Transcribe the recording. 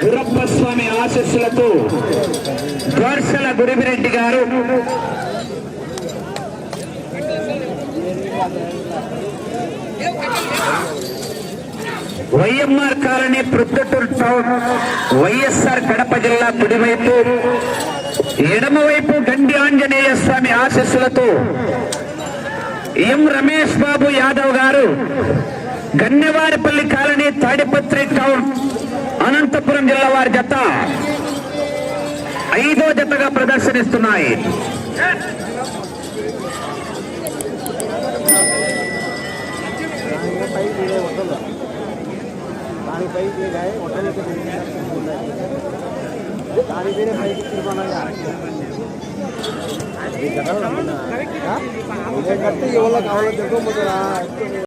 గురప్ప స్వామి ఆశీస్సులతో గోర్సల గురిమిరెడ్డి గారు YMR colony Proddatur town YSR Kadapa జిల్లా కుడివైపు ఎడమవైపు గండి ఆంజనేయ స్వామి ఆశీస్సులతో ఎం రమేష్ బాబు యాదవ్ గారు గన్నెవారిపల్లి కాలనీ తాడిపత్రి టౌన్ అనంతపురం జిల్లా వారి జత 5వ జతగా ప్రదర్శనిస్తున్నాయి. కట్టి ఎవరికి కావాలో